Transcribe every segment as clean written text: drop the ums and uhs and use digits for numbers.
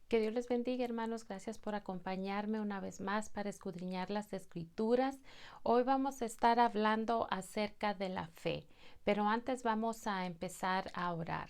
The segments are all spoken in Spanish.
Que Dios les bendiga, hermanos. Gracias por acompañarme una vez más para escudriñar las Escrituras. Hoy vamos a estar hablando acerca de la fe, pero antes vamos a empezar a orar.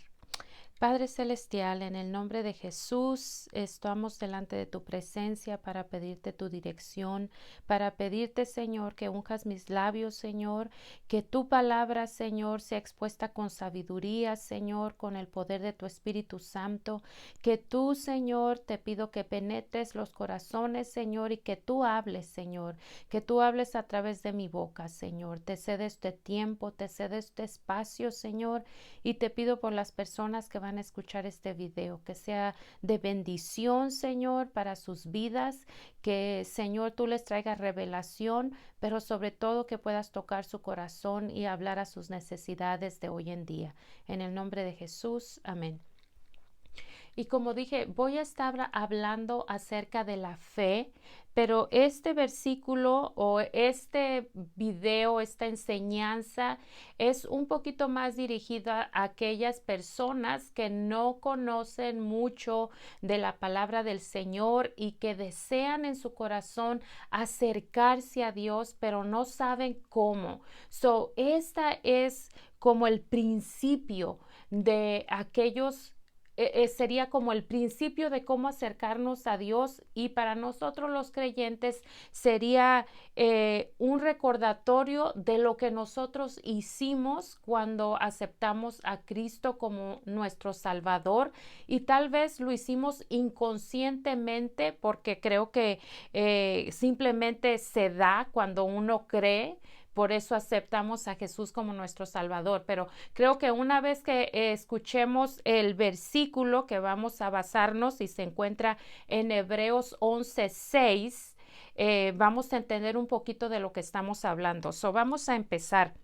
Padre Celestial, en el nombre de Jesús, estamos delante de tu presencia para pedirte tu dirección, para pedirte, Señor, que unjas mis labios, Señor, que tu palabra, Señor, sea expuesta con sabiduría, Señor, con el poder de tu Espíritu Santo, que tú, Señor, te pido que penetres los corazones, Señor, y que tú hables, Señor, que tú hables a través de mi boca, Señor. Te cedo este tiempo, te cedo este espacio, Señor, y te pido por las personas que van a escuchar este video, que sea de bendición, Señor, para sus vidas, que, Señor, tú les traigas revelación, pero sobre todo que puedas tocar su corazón y hablar a sus necesidades de hoy en día. En el nombre de Jesús, amén. Y como dije, voy a estar hablando acerca de la fe, pero este versículo o este video, esta enseñanza es un poquito más dirigida a aquellas personas que no conocen mucho de la palabra del Señor y que desean en su corazón acercarse a Dios, pero no saben cómo. Esta es como el principio de aquellos sería como el principio de cómo acercarnos a Dios, y para nosotros los creyentes sería un recordatorio de lo que nosotros hicimos cuando aceptamos a Cristo como nuestro Salvador, y tal vez lo hicimos inconscientemente porque creo que simplemente se da cuando uno cree. Por eso aceptamos a Jesús como nuestro Salvador. Pero creo que una vez que escuchemos el versículo que vamos a basarnos, y se encuentra en Hebreos 11:6, vamos a entender un poquito de lo que estamos hablando. Vamos a empezar.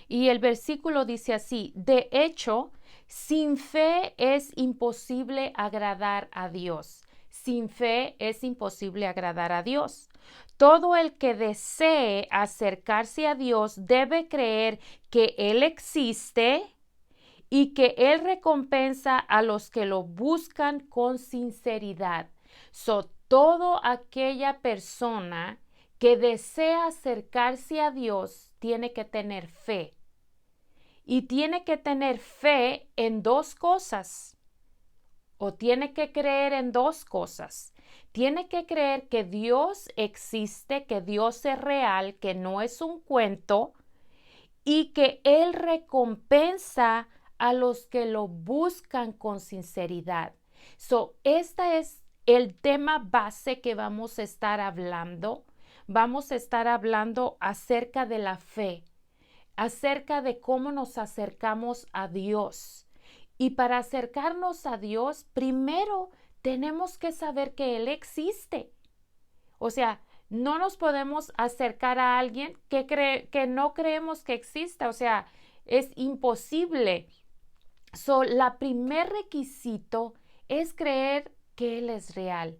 Y el versículo dice así: de hecho, sin fe es imposible agradar a Dios. Sin fe es imposible agradar a Dios. Todo el que desee acercarse a Dios debe creer que Él existe y que Él recompensa a los que lo buscan con sinceridad. Toda aquella persona que desea acercarse a Dios tiene que tener fe. Y tiene que tener fe en dos cosas, o tiene que creer en dos cosas. Tiene que creer que Dios existe, que Dios es real, que no es un cuento, y que Él recompensa a los que lo buscan con sinceridad. Este es el tema base que vamos a estar hablando. Vamos a estar hablando acerca de la fe, acerca de cómo nos acercamos a Dios. Y para acercarnos a Dios, primero tenemos que saber que Él existe. O sea, no nos podemos acercar a alguien que no creemos que exista. O sea, es imposible. La primer requisito es creer que Él es real,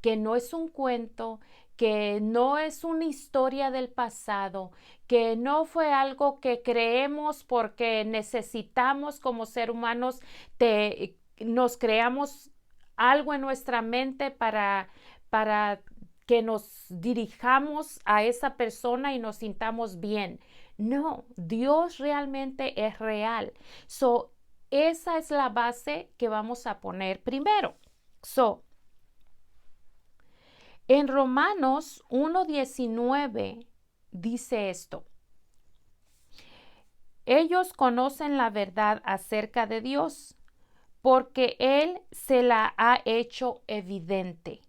que no es un cuento, que no es una historia del pasado, que no fue algo que creemos porque necesitamos como ser humanos, nos creamos algo en nuestra mente para que nos dirijamos a esa persona y nos sintamos bien. No, Dios realmente es real. Esa es la base que vamos a poner primero. En Romanos 1:19 dice esto: ellos conocen la verdad acerca de Dios porque Él se la ha hecho evidente.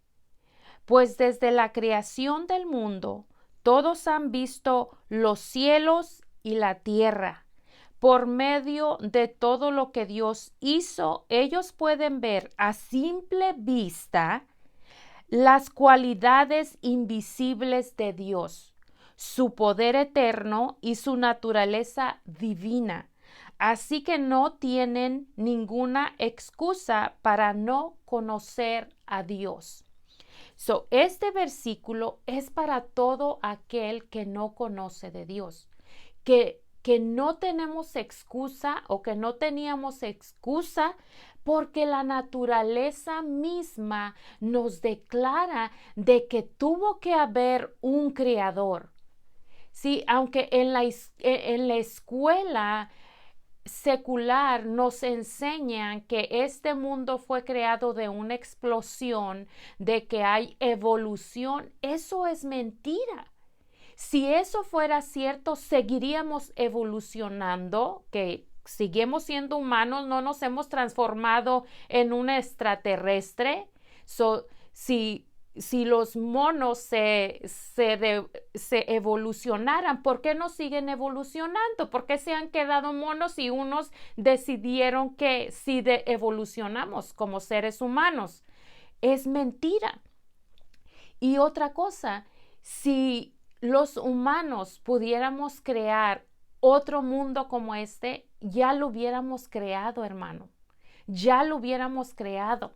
Pues desde la creación del mundo, todos han visto los cielos y la tierra. Por medio de todo lo que Dios hizo, ellos pueden ver a simple vista las cualidades invisibles de Dios, su poder eterno y su naturaleza divina. Así que no tienen ninguna excusa para no conocer a Dios. Este versículo es para todo aquel que no conoce de Dios, que no tenemos excusa o que no teníamos excusa porque la naturaleza misma nos declara de que tuvo que haber un creador. Sí, aunque en la escuela secular nos enseñan que este mundo fue creado de una explosión, de que hay evolución, eso es mentira. Si eso fuera cierto, seguiríamos evolucionando, que seguimos siendo humanos, no nos hemos transformado en un extraterrestre. Si los monos se evolucionaran, ¿por qué no siguen evolucionando? ¿Por qué se han quedado monos y unos decidieron que sí evolucionamos como seres humanos? Es mentira. Y otra cosa, si los humanos pudiéramos crear otro mundo como este, ya lo hubiéramos creado, hermano. Ya lo hubiéramos creado.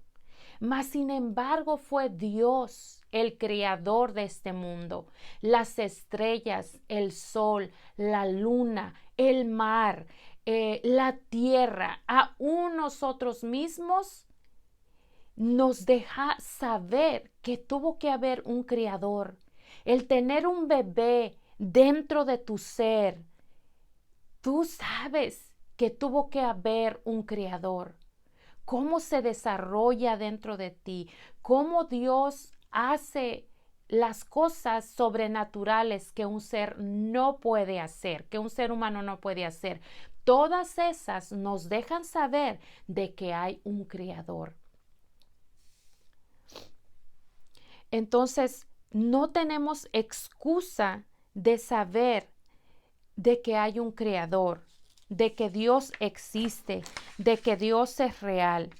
Mas, sin embargo, fue Dios el creador de este mundo. Las estrellas, el sol, la luna, el mar, la tierra, aún nosotros mismos, nos deja saber que tuvo que haber un creador. El tener un bebé dentro de tu ser, tú sabes que tuvo que haber un creador. Cómo se desarrolla dentro de ti, cómo Dios hace las cosas sobrenaturales que un ser no puede hacer, que un ser humano no puede hacer. Todas esas nos dejan saber de que hay un creador. Entonces, no tenemos excusa de saber de que hay un creador, de que Dios existe, de que Dios es real.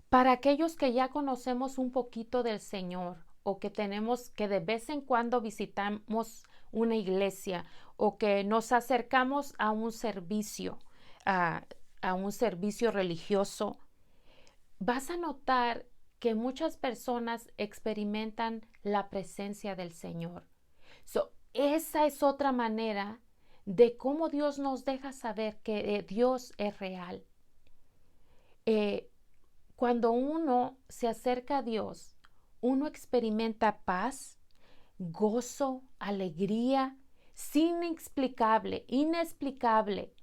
Para aquellos que ya conocemos un poquito del Señor o que de vez en cuando visitamos una iglesia o que nos acercamos a un servicio, a un servicio religioso, vas a notar que muchas personas experimentan la presencia del Señor. Esa es otra manera de cómo Dios nos deja saber que Dios es real. Cuando uno se acerca a Dios, uno experimenta paz, gozo, alegría, inexplicable.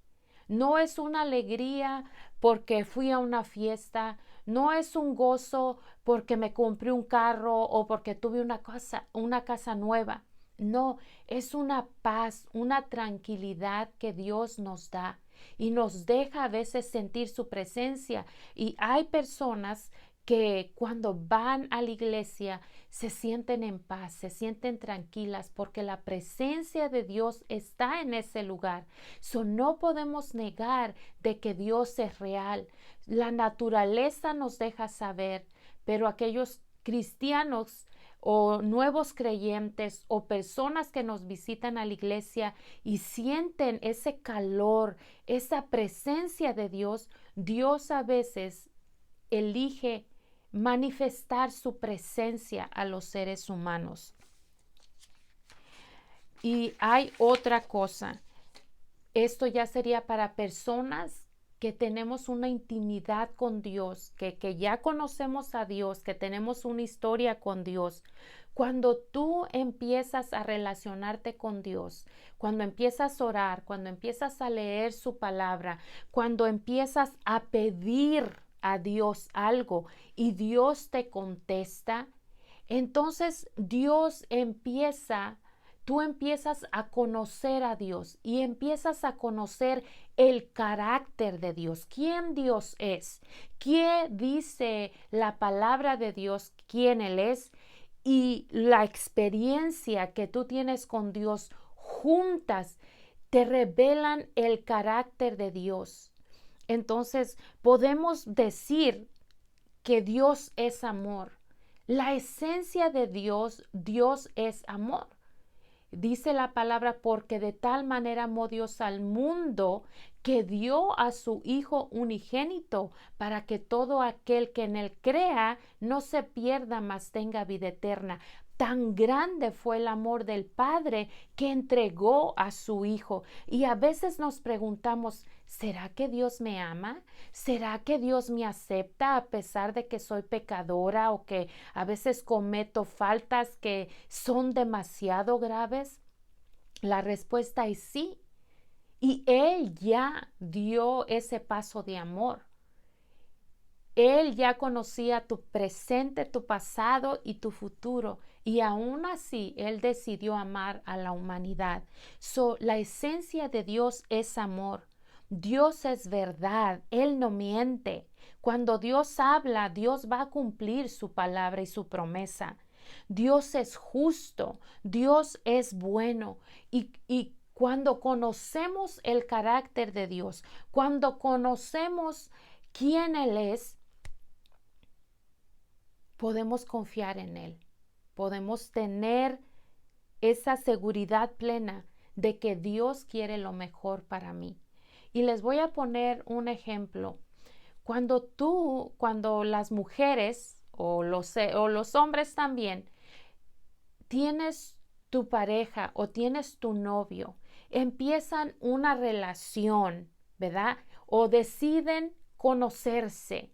No es una alegría porque fui a una fiesta, no es un gozo porque me compré un carro o porque tuve una casa nueva. No, es una paz, una tranquilidad que Dios nos da y nos deja a veces sentir su presencia. Y hay personas que cuando van a la iglesia se sienten en paz, se sienten tranquilas porque la presencia de Dios está en ese lugar. No podemos negar de que Dios es real. La naturaleza nos deja saber, pero aquellos cristianos o nuevos creyentes o personas que nos visitan a la iglesia y sienten ese calor, esa presencia de Dios, Dios a veces elige manifestar su presencia a los seres humanos. Y hay otra cosa. Esto ya sería para personas que tenemos una intimidad con Dios, que ya conocemos a Dios, que tenemos una historia con Dios. Cuando tú empiezas a relacionarte con Dios, cuando empiezas a orar, cuando empiezas a leer su palabra, cuando empiezas a pedir a Dios algo y Dios te contesta, entonces tú empiezas a conocer a Dios y empiezas a conocer el carácter de Dios, quién Dios es, qué dice la palabra de Dios, quién Él es, y la experiencia que tú tienes con Dios juntas te revelan el carácter de Dios. Entonces podemos decir que Dios es amor. La esencia de Dios, Dios es amor. Dice la palabra, porque de tal manera amó Dios al mundo que dio a su Hijo unigénito para que todo aquel que en él crea no se pierda, mas tenga vida eterna. Tan grande fue el amor del Padre que entregó a su Hijo. Y a veces nos preguntamos, ¿será que Dios me ama? ¿Será que Dios me acepta a pesar de que soy pecadora o que a veces cometo faltas que son demasiado graves? La respuesta es sí. Y Él ya dio ese paso de amor. Él ya conocía tu presente, tu pasado y tu futuro. Y aún así, Él decidió amar a la humanidad. La esencia de Dios es amor. Dios es verdad. Él no miente. Cuando Dios habla, Dios va a cumplir su palabra y su promesa. Dios es justo. Dios es bueno. Y cuando conocemos el carácter de Dios, cuando conocemos quién Él es, podemos confiar en Él. Podemos tener esa seguridad plena de que Dios quiere lo mejor para mí. Y les voy a poner un ejemplo. Cuando las mujeres o los hombres también, tienes tu pareja o tienes tu novio, empiezan una relación, ¿verdad? O deciden conocerse.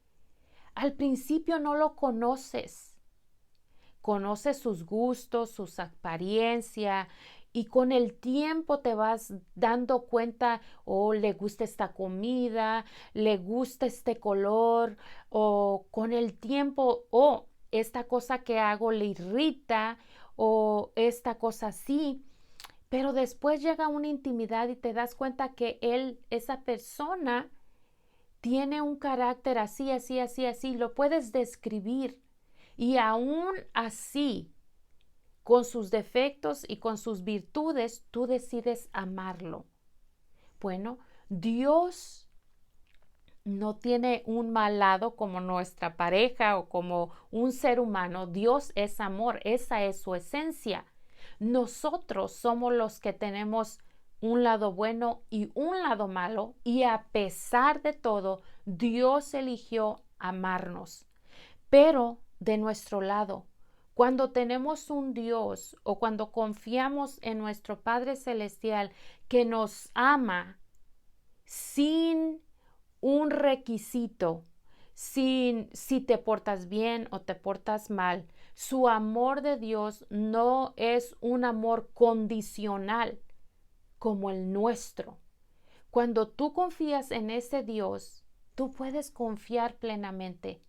Al principio no lo conoces. Conoces sus gustos, sus apariencias y con el tiempo te vas dando cuenta, le gusta esta comida, le gusta este color, o con el tiempo, esta cosa que hago le irrita, o esta cosa así. Pero después llega una intimidad y te das cuenta que esa persona, tiene un carácter así, así, así, así, lo puedes describir. Y aún así, con sus defectos y con sus virtudes, tú decides amarlo. Bueno, Dios no tiene un mal lado como nuestra pareja o como un ser humano. Dios es amor, esa es su esencia. Nosotros somos los que tenemos un lado bueno y un lado malo, y a pesar de todo, Dios eligió amarnos. Pero de nuestro lado, cuando tenemos un Dios o cuando confiamos en nuestro Padre Celestial que nos ama sin un requisito, sin si te portas bien o te portas mal, su amor de Dios no es un amor condicional como el nuestro. Cuando tú confías en ese Dios, tú puedes confiar plenamente.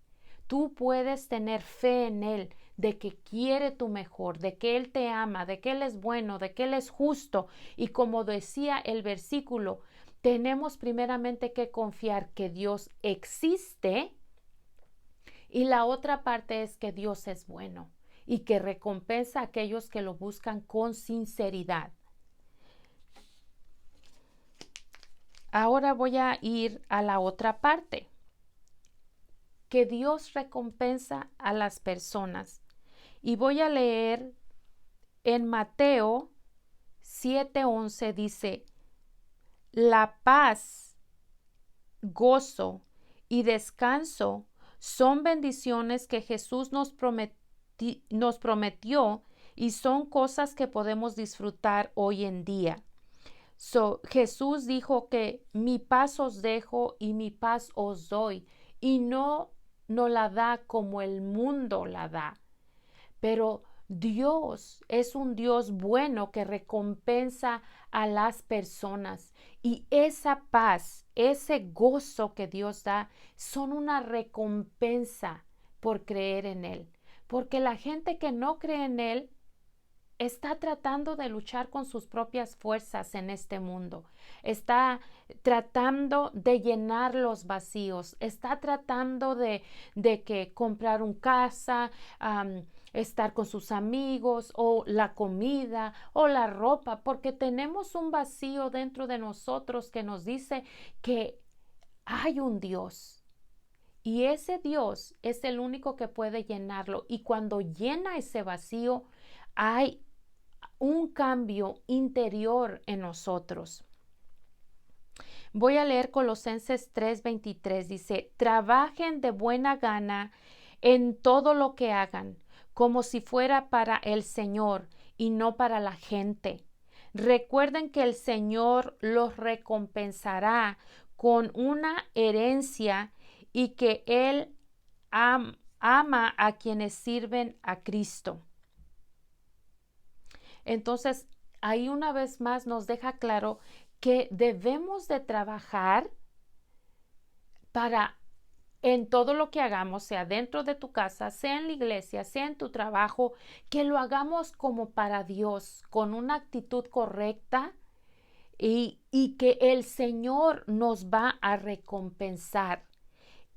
Tú puedes tener fe en Él, de que quiere tu mejor, de que Él te ama, de que Él es bueno, de que Él es justo. Y como decía el versículo, tenemos primeramente que confiar que Dios existe, y la otra parte es que Dios es bueno y que recompensa a aquellos que lo buscan con sinceridad. Ahora voy a ir a la otra parte, que Dios recompensa a las personas. Y voy a leer en Mateo 7:11, dice: la paz, gozo y descanso son bendiciones que Jesús nos prometió y son cosas que podemos disfrutar hoy en día. Jesús dijo que mi paz os dejo y mi paz os doy, y no la da como el mundo la da. Pero Dios es un Dios bueno que recompensa a las personas, y esa paz, ese gozo que Dios da son una recompensa por creer en Él. Porque la gente que no cree en Él está tratando de luchar con sus propias fuerzas en este mundo. Está tratando de llenar los vacíos. Está tratando de que comprar una casa, estar con sus amigos, o la comida o la ropa, porque tenemos un vacío dentro de nosotros que nos dice que hay un Dios. Y ese Dios es el único que puede llenarlo. Y cuando llena ese vacío, hay un cambio interior en nosotros. Voy a leer Colosenses 3:23. Dice: trabajen de buena gana en todo lo que hagan, como si fuera para el Señor y no para la gente. Recuerden que el Señor los recompensará con una herencia y que Él ama a quienes sirven a Cristo. Entonces, ahí una vez más nos deja claro que debemos de trabajar para en todo lo que hagamos, sea dentro de tu casa, sea en la iglesia, sea en tu trabajo, que lo hagamos como para Dios, con una actitud correcta y que el Señor nos va a recompensar.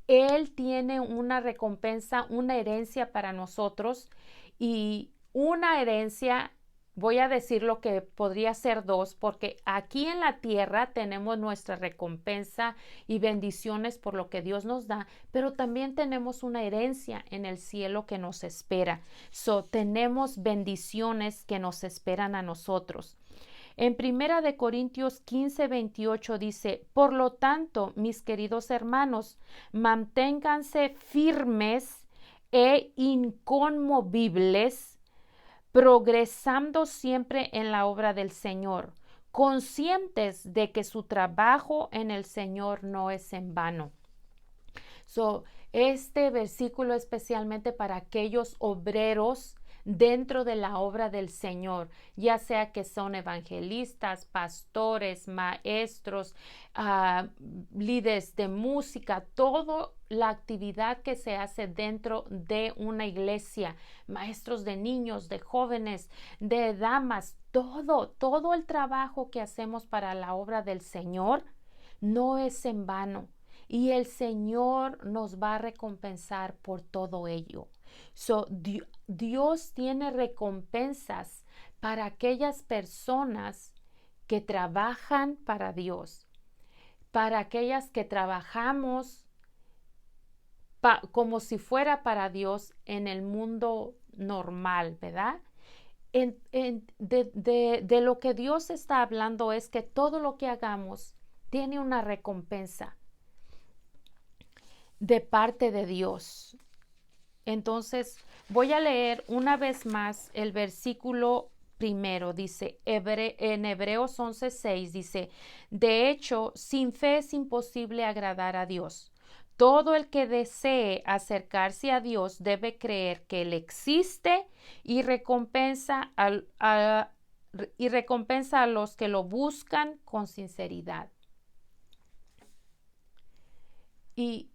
Él tiene una recompensa, una herencia para nosotros y una herencia, voy a decir lo que podría ser dos, porque aquí en la tierra tenemos nuestra recompensa y bendiciones por lo que Dios nos da, pero también tenemos una herencia en el cielo que nos espera. Tenemos bendiciones que nos esperan a nosotros. En Primera de Corintios 15:28 dice, por lo tanto, mis queridos hermanos, manténganse firmes e inconmovibles, progresando siempre en la obra del Señor, conscientes de que su trabajo en el Señor no es en vano. Este versículo especialmente para aquellos obreros dentro de la obra del Señor, ya sea que son evangelistas, pastores, maestros, líderes de música, toda la actividad que se hace dentro de una iglesia, maestros de niños, de jóvenes, de damas, todo el trabajo que hacemos para la obra del Señor no es en vano. Y el Señor nos va a recompensar por todo ello. Dios tiene recompensas para aquellas personas que trabajan para Dios, para aquellas que trabajamos como si fuera para Dios en el mundo normal, ¿verdad? De lo que Dios está hablando es que todo lo que hagamos tiene una recompensa de parte de Dios. Entonces, voy a leer una vez más el versículo primero. Dice, en Hebreos 11:6 dice, de hecho, sin fe es imposible agradar a Dios. Todo el que desee acercarse a Dios debe creer que Él existe y recompensa a los que lo buscan con sinceridad. Y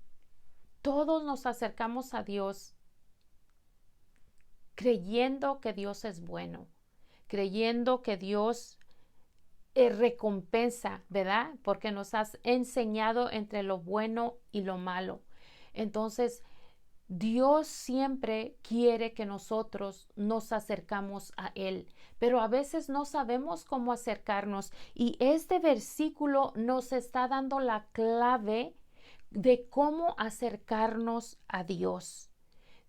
todos nos acercamos a Dios creyendo que Dios es bueno, creyendo que Dios recompensa, ¿verdad? Porque nos has enseñado entre lo bueno y lo malo. Entonces, Dios siempre quiere que nosotros nos acercamos a Él, pero a veces no sabemos cómo acercarnos y este versículo nos está dando la clave de cómo acercarnos a Dios,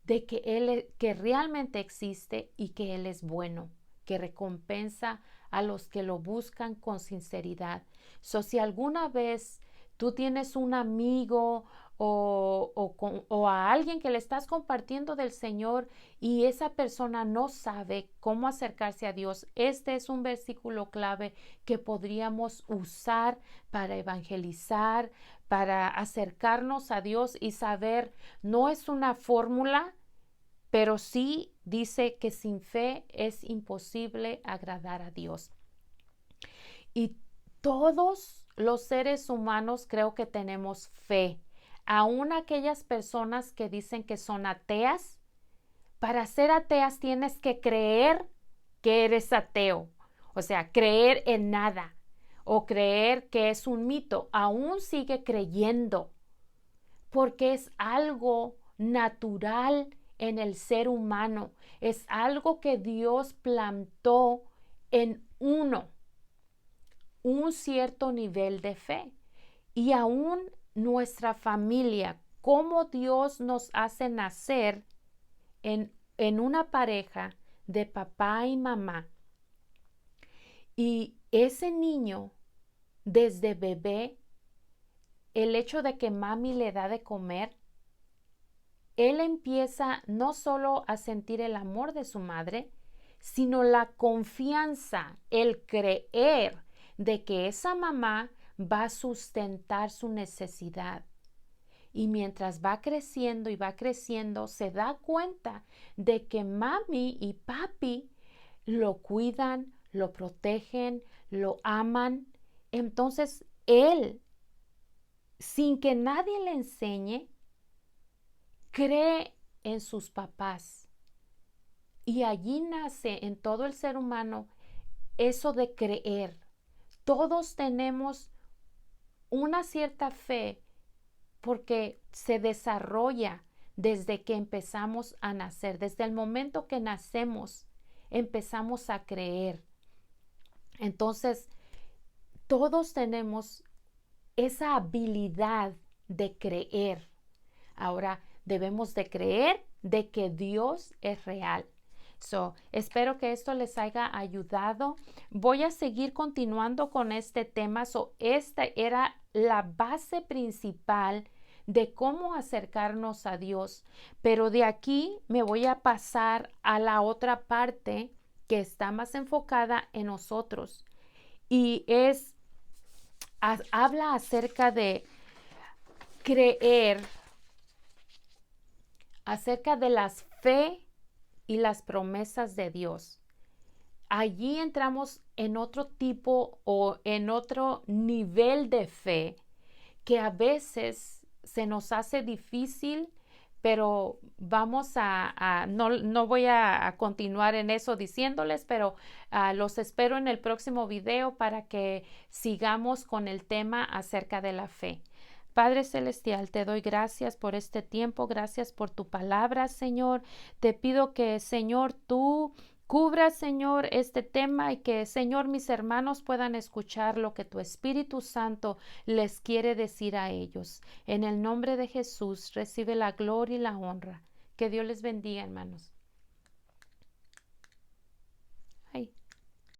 de que que realmente existe y que Él es bueno, que recompensa a los que lo buscan con sinceridad. Si alguna vez tú tienes un amigo o a alguien que le estás compartiendo del Señor y esa persona no sabe cómo acercarse a Dios, este es un versículo clave que podríamos usar para evangelizar, para acercarnos a Dios y saber, no es una fórmula, pero sí dice que sin fe es imposible agradar a Dios. Y todos los seres humanos creo que tenemos fe. Aún aquellas personas que dicen que son ateas, para ser ateas tienes que creer que eres ateo. O sea, creer en nada o creer que es un mito. Aún sigue creyendo porque es algo natural en el ser humano. Es algo que Dios plantó en uno, un cierto nivel de fe. Y aún nuestra familia, cómo Dios nos hace nacer en una pareja de papá y mamá. Y ese niño, desde bebé, el hecho de que mami le da de comer, él empieza no solo a sentir el amor de su madre, sino la confianza, el creer de que esa mamá va a sustentar su necesidad. Y mientras va creciendo y va creciendo, se da cuenta de que mami y papi lo cuidan, lo protegen, lo aman. Entonces él, sin que nadie le enseñe, cree en sus papás. Y allí nace en todo el ser humano eso de creer. Todos tenemos una cierta fe porque se desarrolla desde que empezamos a nacer. Desde el momento que nacemos, empezamos a creer. Entonces, todos tenemos esa habilidad de creer. Ahora, debemos de creer de que Dios es real. Espero que esto les haya ayudado. Voy a seguir continuando con este tema. Esta era la base principal de cómo acercarnos a Dios. Pero de aquí me voy a pasar a la otra parte que está más enfocada en nosotros. Y habla acerca de creer, acerca de las fe y las promesas de Dios. Allí entramos en otro tipo o en otro nivel de fe que a veces se nos hace difícil, pero vamos no voy a continuar en eso diciéndoles, pero los espero en el próximo video para que sigamos con el tema acerca de la fe. Padre Celestial, te doy gracias por este tiempo, gracias por tu palabra, Señor. Te pido que, Señor, tú cubras, Señor, este tema y que, Señor, mis hermanos puedan escuchar lo que tu Espíritu Santo les quiere decir a ellos. En el nombre de Jesús, recibe la gloria y la honra. Que Dios les bendiga, hermanos.